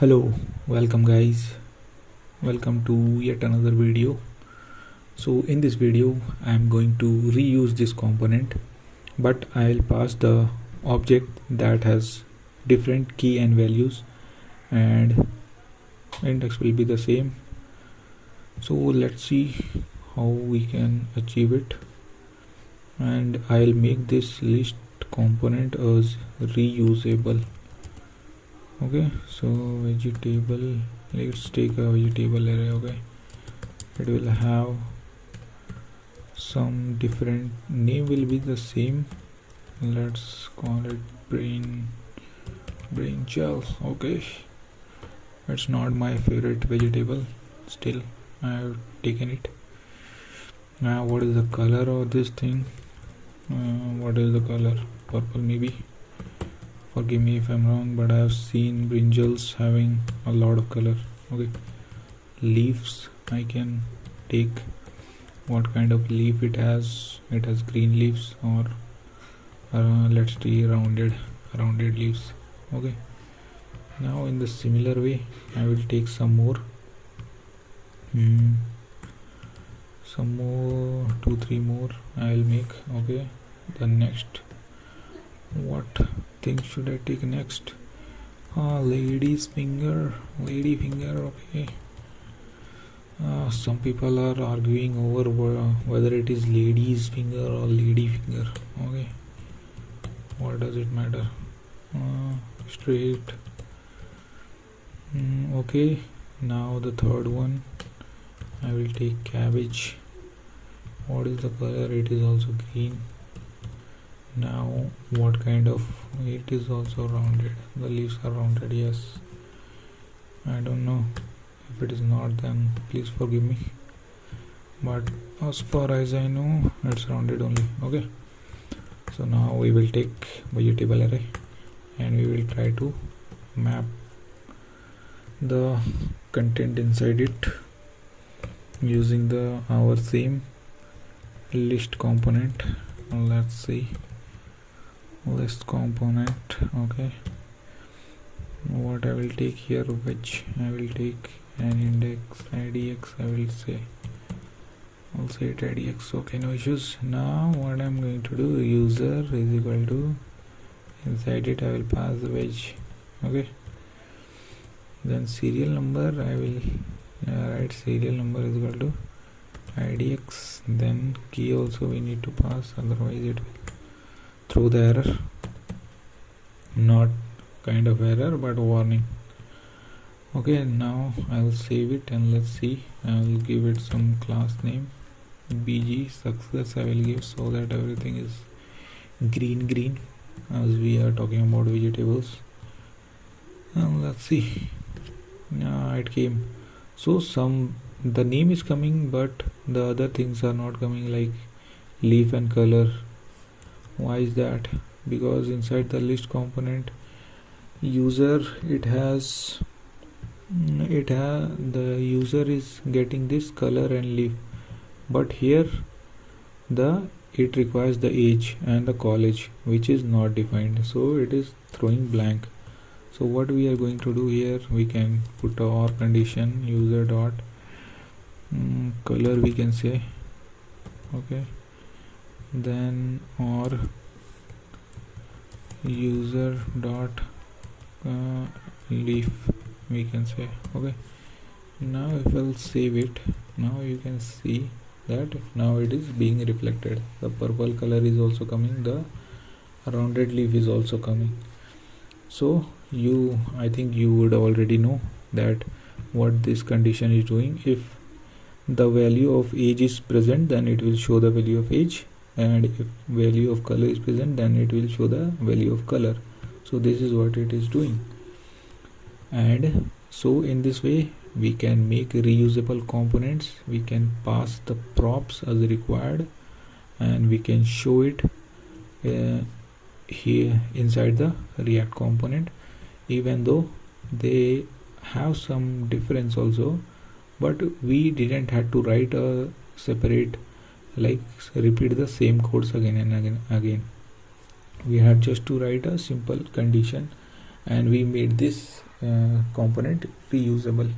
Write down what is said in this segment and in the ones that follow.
Hello, welcome guys. Welcome to yet another video. So in this video I am going to reuse this component, but I'll pass the object that has different key and values, and index will be the same. So let's see how we can achieve it, and I'll make this list component as reusable. Okay, so vegetable, let's take a vegetable array. Okay, it will have some different name, will be the same. Let's call it brinjal. Okay, it's not my favorite vegetable, still I have taken it. Now what is the color of this thing? What is the color? Purple maybe. Forgive me if I'm wrong, but I have seen brinjals having a lot of color. Okay, leaves, I can take what kind of leaf it has. It has green leaves, or let's see, rounded leaves. Okay, now in the similar way I will take some more, 2-3 more I will make. Okay, the next, what thing should I take next? Lady finger. Okay, some people are arguing over whether it is lady's finger or lady finger. Okay, what does it matter? Straight. Okay, now the third one, I will take cabbage. What is the color? It is also green. Now what kind of, it is also rounded, the leaves are rounded. Yes, I don't know, if it is not, then please forgive me, but as far as I know it's rounded only. Okay, so now we will take vegetable array and we will try to map the content inside it using our same list component. Let's see, list component. Okay, what I will take here, which I will take an index idx. I'll say it idx. Okay, no issues. Now what I'm going to do, user is equal to, inside it I will pass the veg. Okay, then serial number, I will write serial number is equal to idx. Then key also we need to pass, otherwise it will throw the error. Not kind of error, but warning. Okay, now I will save it and let's see. I will give it some class name, bg success I will give, so that everything is green as we are talking about vegetables. And let's see, it came. So the name is coming, but the other things are not coming, like leaf and color. Why is that? Because inside the list component user, the user is getting this color and leaf, but here it requires the age and the college, which is not defined, so it is throwing blank. So what we are going to do here, we can put a or condition, user dot color we can say. Okay, then or user dot leaf we can say. Okay, now if I'll save it, now you can see that now it is being reflected. The purple color is also coming, the rounded leaf is also coming. So I think you would already know that what this condition is doing. If the value of age is present, then it will show the value of age, and if value of color is present, then it will show the value of color. So this is what it is doing. And so in this way we can make reusable components. We can pass the props as required, and we can show it here inside the React component, even though they have some difference also, but we didn't have to write a separate, like repeat the same codes again and again. We have just to write a simple condition and we made this component reusable.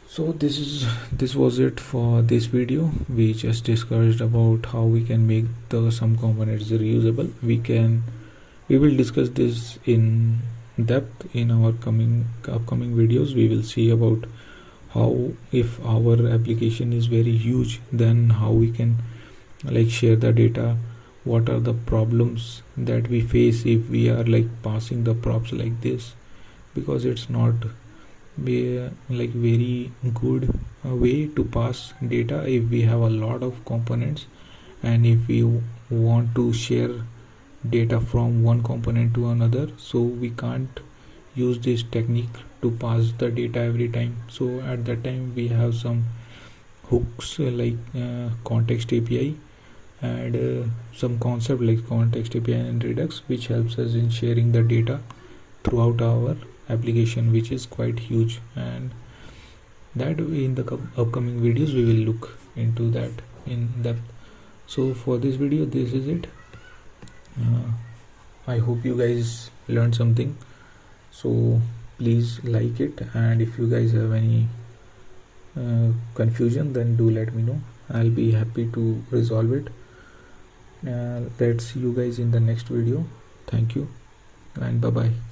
So this was it for this video. We just discussed about how we can make some components reusable. We will discuss this in depth in our upcoming videos. We will see about how, if our application is very huge, then how we can like share the data, what are the problems that we face if we are like passing the props like this, because it's not be like very good way to pass data if we have a lot of components, and if we want to share data from one component to another, so we can't use this technique to pass the data every time. So at that time we have some hooks context API and some concept like context API and Redux, which helps us in sharing the data throughout our application, which is quite huge, and that in the upcoming videos we will look into that in depth. So for this video, this is it. I hope you guys learned something, so please like it, and if you guys have any confusion, then do let me know. I'll be happy to resolve it. Let's see you guys in the next video. Thank you and bye bye.